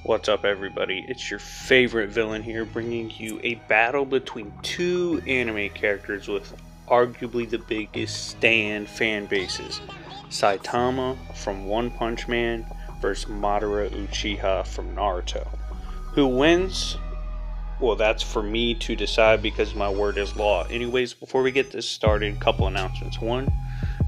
What's up, everybody? It's your favorite villain here, bringing you a battle between two anime characters with arguably the biggest fan bases. Saitama from One Punch Man versus Madara Uchiha from Naruto. Who wins? Well, that's for me to decide because my word is law. Anyways, before we get this started, a couple announcements. One,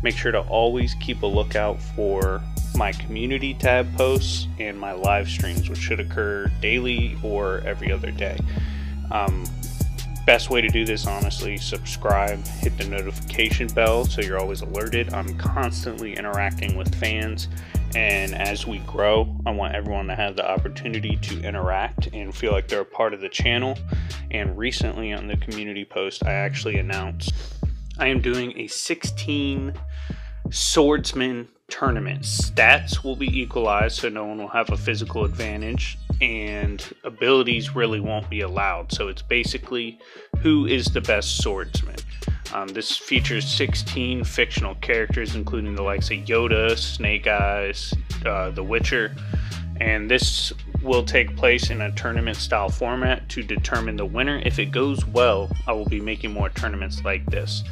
make sure to always keep a lookout for my community tab posts and my live streams, which should occur daily or every other day. Best way to do this, honestly, subscribe, hit the notification bell so you're always alerted. I'm constantly interacting with fans, and as we grow, I want everyone to have the opportunity to interact and feel like they're a part of the channel. And recently on the community post, I actually announced I am doing a 16 swordsman tournament. Stats will be equalized, so no one will have a physical advantage, and abilities really won't be allowed. So it's basically who is the best swordsman. This features 16 fictional characters, including the likes of Yoda, Snake Eyes, The Witcher, and this will take place in a tournament style format to determine the winner. If it goes well, I will be making more tournaments like this.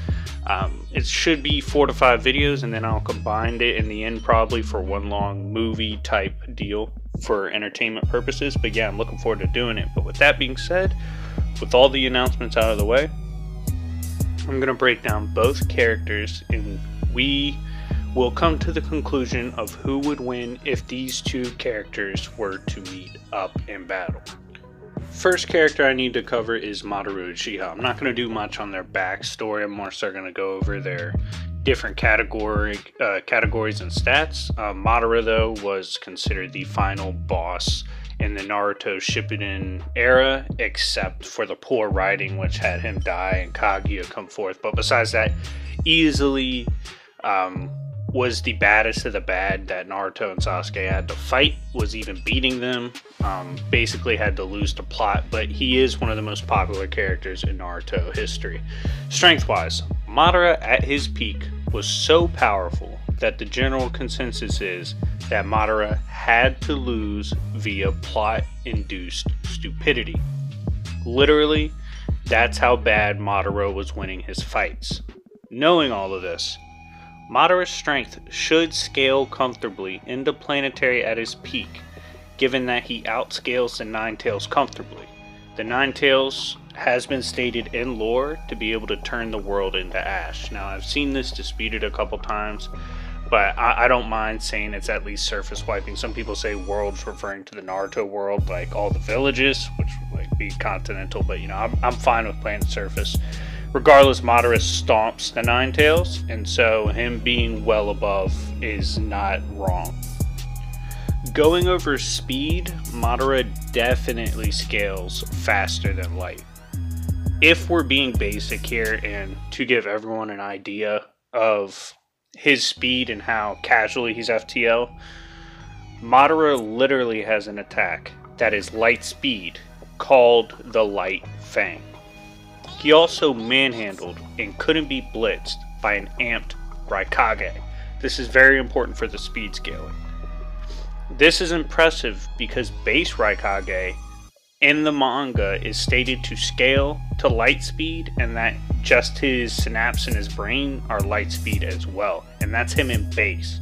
It should be 4 to 5 videos, and then I'll combine it in the end probably for one long movie type deal for entertainment purposes. But yeah, I'm looking forward to doing it. But with that being said, with all the announcements out of the way, I'm going to break down both characters, and we will come to the conclusion of who would win if these two characters were to meet up in battle. First character I need to cover is Madara Uchiha. I'm not going to do much on their backstory. I'm more so going to go over their different categories and stats. Madara, though, was considered the final boss in the Naruto Shippuden era, except for the poor writing, which had him die and Kaguya come forth. But besides that, easily was the baddest of the bad that Naruto and Sasuke had to fight, was even beating them, basically had to lose to plot, but he is one of the most popular characters in Naruto history. Strength-wise, Madara at his peak was so powerful that the general consensus is that Madara had to lose via plot-induced stupidity. Literally, that's how bad Madara was winning his fights. Knowing all of this, Madara's strength should scale comfortably into planetary at his peak, given that he outscales the Nine Tails comfortably. The Nine Tails has been stated in lore to be able to turn the world into ash. Now, I've seen this disputed a couple times, but I don't mind saying it's at least surface wiping. Some people say worlds referring to the Naruto world, like all the villages, which would like be continental, but you know, I'm fine with planet surface. Regardless, Madara stomps the Nine Tails, and so him being well above is not wrong. Going over speed, Madara definitely scales faster than light. If we're being basic here, and to give everyone an idea of his speed and how casually he's FTL, Madara literally has an attack that is light speed, called the Light Fang. He also manhandled and couldn't be blitzed by an amped Raikage. This is very important for the speed scaling. This is impressive because base Raikage in the manga is stated to scale to light speed, and that just his synapses in his brain are light speed as well, and that's him in base.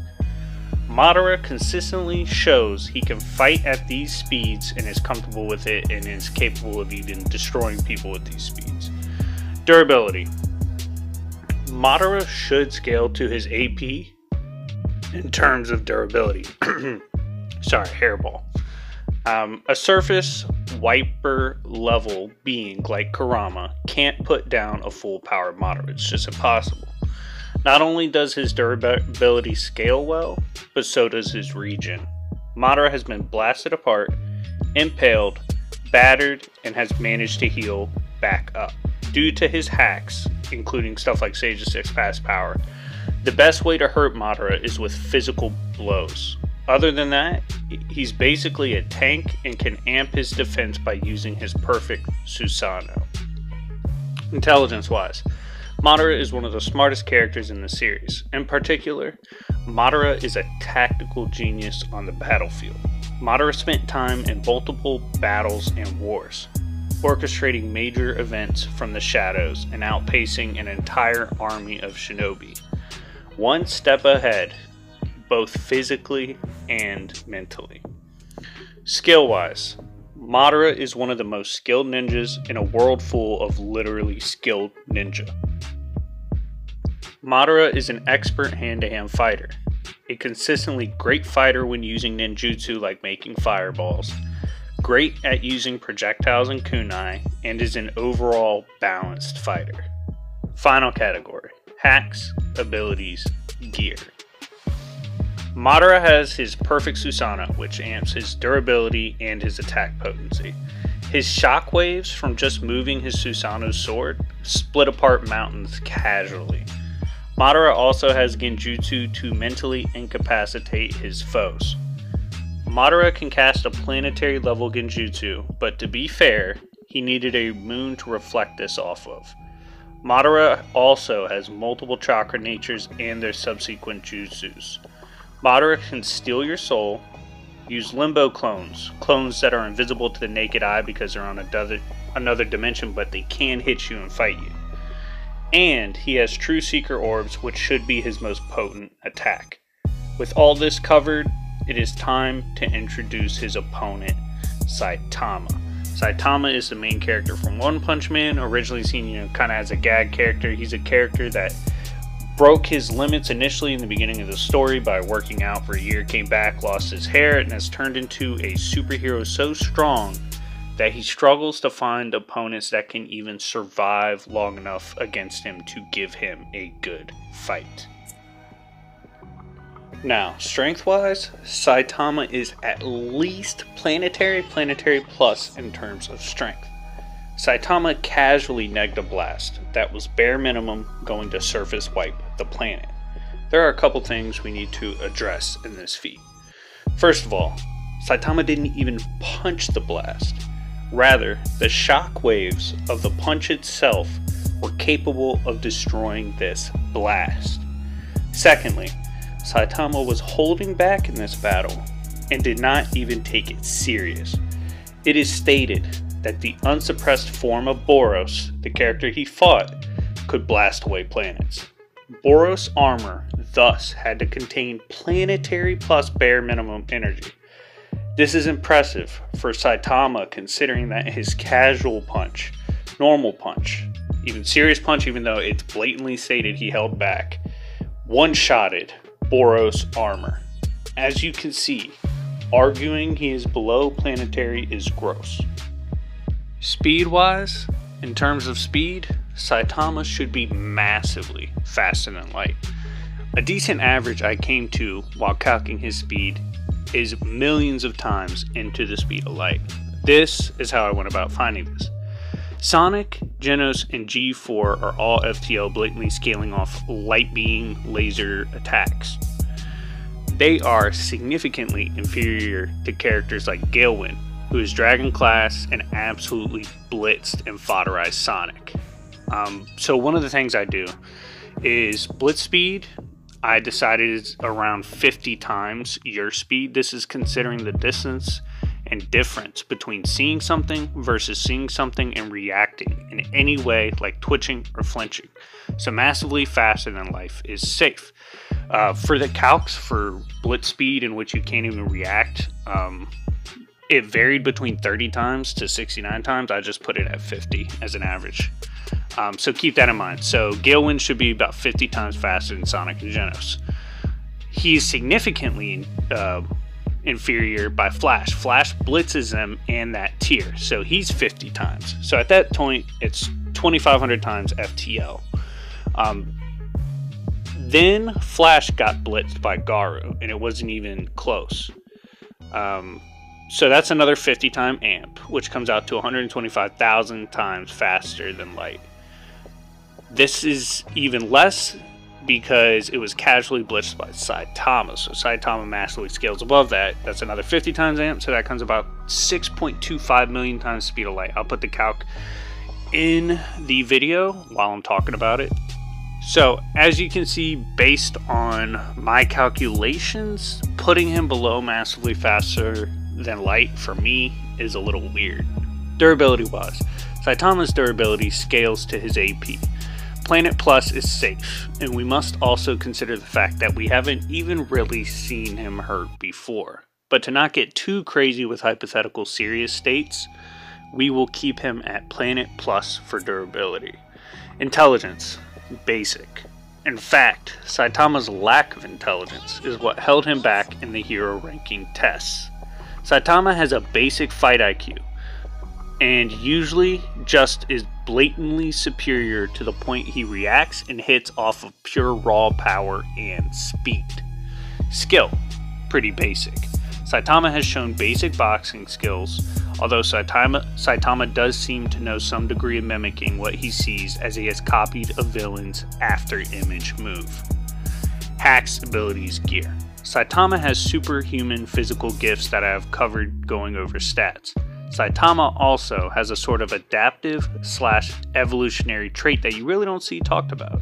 Madara consistently shows he can fight at these speeds and is comfortable with it and is capable of even destroying people with these speeds. Durability. Madara should scale to his AP in terms of durability. Sorry, hairball. A surface wiper level being like Kurama can't put down a full powered Madara. It's just impossible. Not only does his durability scale well, but so does his regen. Madara has been blasted apart, impaled, battered, and has managed to heal back up due to his hacks, including stuff like Sage's 6 Pass Power. The best way to hurt Madara is with physical blows. Other than that, he's basically a tank and can amp his defense by using his perfect Susanoo. Intelligence-wise, Madara is one of the smartest characters in the series. In particular, Madara is a tactical genius on the battlefield. Madara spent time in multiple battles and wars, orchestrating major events from the shadows and outpacing an entire army of shinobi. One step ahead, both physically and mentally. Skill-wise, Madara is one of the most skilled ninjas in a world full of literally skilled ninja. Madara is an expert hand-to-hand fighter, a consistently great fighter when using ninjutsu like making fireballs, great at using projectiles and kunai, and is an overall balanced fighter. Final category: hacks, abilities, gear. Madara has his perfect Susanoo, which amps his durability and his attack potency. His shockwaves from just moving his Susanoo sword split apart mountains casually. Madara also has genjutsu to mentally incapacitate his foes. Madara can cast a planetary level genjutsu, but to be fair, he needed a moon to reflect this off of. Madara also has multiple chakra natures and their subsequent jutsus. Madara can steal your soul, use limbo clones that are invisible to the naked eye because they're on another dimension, but they can hit you and fight you. And he has true seeker orbs, which should be his most potent attack. With all this covered, it is time to introduce his opponent, Saitama. Saitama is the main character from One Punch Man, originally seen, kind of as a gag character. He's a character that broke his limits initially in the beginning of the story by working out for a year, came back, lost his hair, and has turned into a superhero so strong that he struggles to find opponents that can even survive long enough against him to give him a good fight. Now, strength-wise, Saitama is at least planetary plus in terms of strength. Saitama casually negged a blast that was bare minimum going to surface wipe the planet. There are a couple things we need to address in this feat. First of all, Saitama didn't even punch the blast. Rather, the shock waves of the punch itself were capable of destroying this blast. Secondly, Saitama was holding back in this battle and did not even take it serious. It is stated that the unsuppressed form of Boros, the character he fought, could blast away planets. Boros' armor thus had to contain planetary plus bare minimum energy. This is impressive for Saitama considering that his casual punch, normal punch, even serious punch, even though it's blatantly stated he held back, one-shotted Boros' armor. As you can see, arguing he is below planetary is gross. Speed-wise, in terms of speed, Saitama should be massively faster than light. A decent average I came to while calculating his speed is millions of times into the speed of light. This is how I went about finding this. Sonic, Genos, and G4 are all FTL blatantly scaling off light beam laser attacks. They are significantly inferior to characters like Galewind, who is Dragon class and absolutely blitzed and fodderized Sonic. So one of the things I do is blitz speed. I decided it's around 50 times your speed. This is considering the distance and difference between seeing something versus seeing something and reacting in any way like twitching or flinching. So massively faster than life is safe. For the calcs for blitz speed in which you can't even react, it varied between 30 times to 69 times. I just put it at 50 as an average. So keep that in mind. So Galewind should be about 50 times faster than Sonic and Genos. He's significantly inferior by Flash. Flash blitzes them in that tier, so he's 50 times. So at that point, it's 2,500 times FTL. Then Flash got blitzed by Garu, and it wasn't even close. So that's another 50 time amp, which comes out to 125,000 times faster than light. This is even less because it was casually blitzed by Saitama. So Saitama massively scales above that. That's another 50 times amp, so that comes about 6.25 million times speed of light. I'll put the calc in the video while I'm talking about it. So as you can see, based on my calculations, putting him below massively faster than light for me is a little weird. Durability wise, Saitama's durability scales to his AP. Planet Plus is safe, and we must also consider the fact that we haven't even really seen him hurt before. But to not get too crazy with hypothetical serious states, we will keep him at Planet Plus for durability. Intelligence, basic. In fact, Saitama's lack of intelligence is what held him back in the hero ranking tests. Saitama has a basic fight IQ, and usually just is blatantly superior to the point he reacts and hits off of pure raw power and speed. Skill, pretty basic. Saitama has shown basic boxing skills, although Saitama does seem to know some degree of mimicking what he sees as he has copied a villain's after image move. Hacks, abilities, gear. Saitama has superhuman physical gifts that I have covered going over stats. Saitama also has a sort of adaptive / evolutionary trait that you really don't see talked about,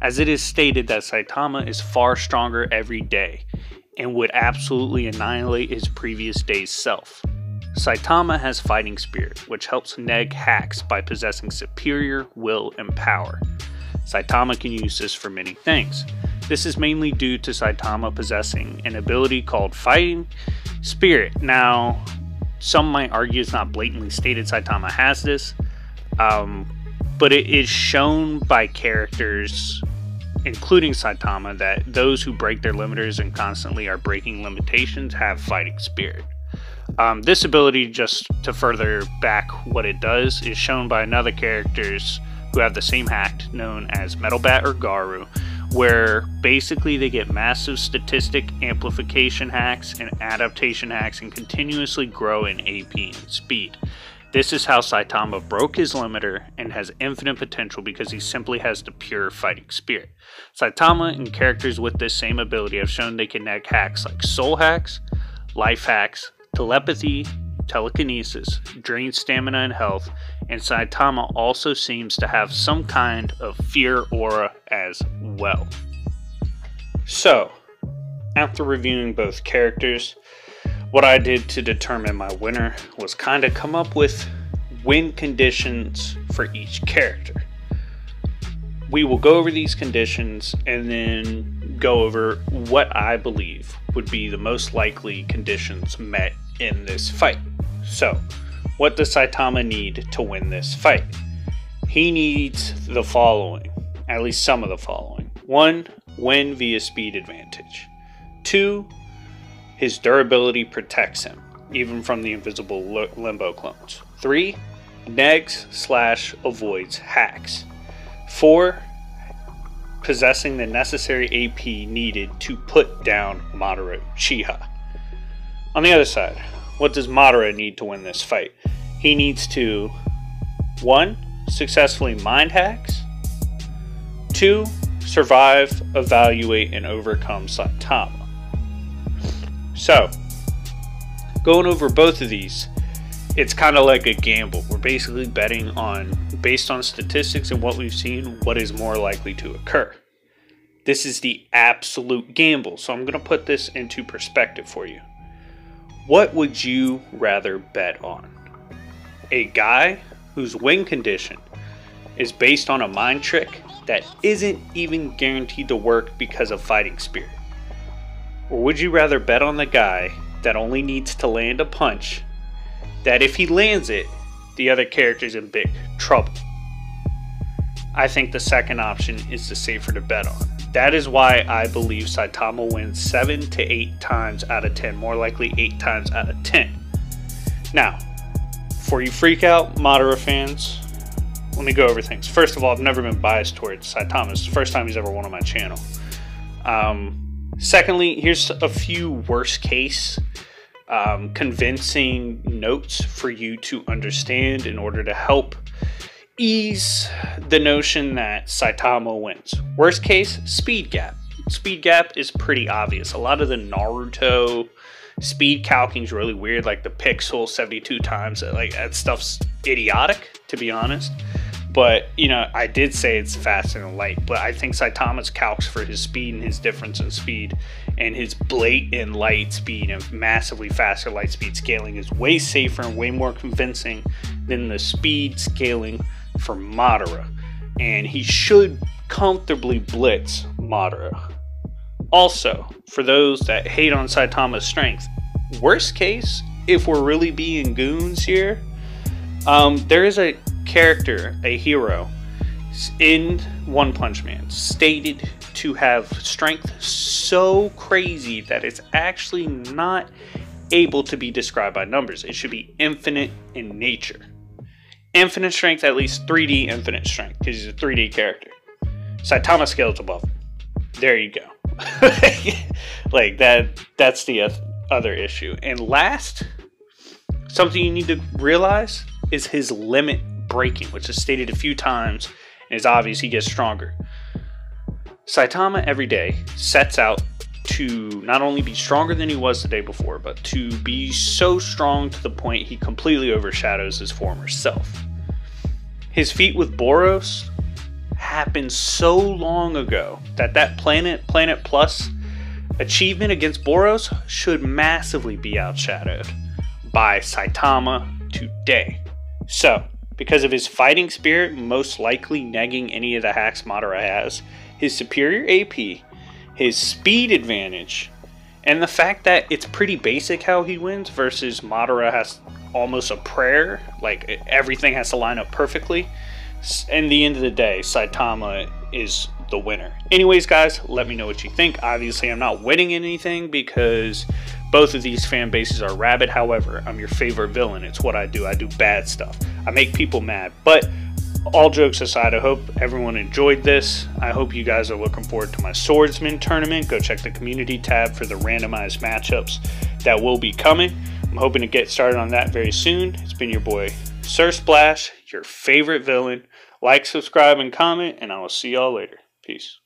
as it is stated that Saitama is far stronger every day and would absolutely annihilate his previous day's self. Saitama has fighting spirit, which helps neg hacks by possessing superior will and power. Saitama can use this for many things. This is mainly due to Saitama possessing an ability called fighting spirit. Now, some might argue it's not blatantly stated Saitama has this, but it is shown by characters, including Saitama, that those who break their limiters and constantly are breaking limitations have fighting spirit. This ability, just to further back what it does, is shown by another characters who have the same hack known as Metal Bat or Garu, where basically they get massive statistic amplification hacks and adaptation hacks and continuously grow in AP and speed. This is how Saitama broke his limiter and has infinite potential because he simply has the pure fighting spirit. Saitama and characters with this same ability have shown they can neg hacks like soul hacks, life hacks, telepathy, telekinesis, drain stamina and health, and Saitama also seems to have some kind of fear aura as well. So, after reviewing both characters, what I did to determine my winner was kind of come up with win conditions for each character. We will go over these conditions and then go over what I believe would be the most likely conditions met in this fight. So, what does Saitama need to win this fight? He needs the following, at least some of the following. 1. Win via speed advantage. 2. His durability protects him, even from the invisible limbo clones. 3. Negs / avoids hacks. 4. Possessing the necessary AP needed to put down Madara Uchiha. On the other side, what does Madara need to win this fight? He needs to 1. Successfully mind hacks. 2. Survive, evaluate, and overcome Saitama. So, going over both of these, it's kind of like a gamble. We're basically betting on, based on statistics and what we've seen, what is more likely to occur. This is the absolute gamble, so I'm going to put this into perspective for you. What would you rather bet on? A guy whose win condition is based on a mind trick that isn't even guaranteed to work because of fighting spirit? Or would you rather bet on the guy that only needs to land a punch, that if he lands it, the other character's in big trouble? I think the second option is the safer to bet on. That is why I believe Saitama wins 7 to 8 times out of 10, more likely 8 times out of 10. Now, before you freak out, Madara fans, let me go over things. First of all, I've never been biased towards Saitama. It's the first time he's ever won on my channel. Secondly, here's a few worst case convincing notes for you to understand in order to help ease the notion that Saitama wins. Worst case, speed gap. Speed gap is pretty obvious. A lot of the Naruto speed calking is really weird, like the pixel 72 times. Like, that stuff's idiotic, to be honest. But, you know, I did say it's faster than light, but I think Saitama's calcs for his speed and his difference in speed and his blatant light speed and massively faster light speed scaling is way safer and way more convincing than the speed scaling for Madara. And he should comfortably blitz Madara. Also, for those that hate on Saitama's strength, worst case, if we're really being goons here, there is a character, a hero, in One Punch Man, stated to have strength so crazy that it's actually not able to be described by numbers. It should be infinite in nature. Infinite strength, at least 3D infinite strength, because he's a 3D character. Saitama scales above him. There you go. Like that's the other issue. And last, something you need to realize is his limit breaking, which is stated a few times and is obvious he gets stronger. Saitama every day sets out to not only be stronger than he was the day before, but to be so strong to the point he completely overshadows his former self. His feat with Boros happened so long ago that Planet Plus achievement against Boros should massively be outshadowed by Saitama today. So, because of his fighting spirit most likely negging any of the hacks Madara has, his superior AP, his speed advantage, and the fact that it's pretty basic how he wins versus Madara has almost a prayer, like everything has to line up perfectly. In the end of the day, Saitama is the winner. Anyways, guys, let me know what you think. Obviously, I'm not winning anything because both of these fan bases are rabid. However, I'm your favorite villain. It's what I do. I do bad stuff. I make people mad. But all jokes aside, I hope everyone enjoyed this. I hope you guys are looking forward to my Swordsman tournament. Go check the community tab for the randomized matchups that will be coming. I'm hoping to get started on that very soon. It's been your boy, Sir Splash, your favorite villain. Like, subscribe, and comment, and I will see y'all later. Peace.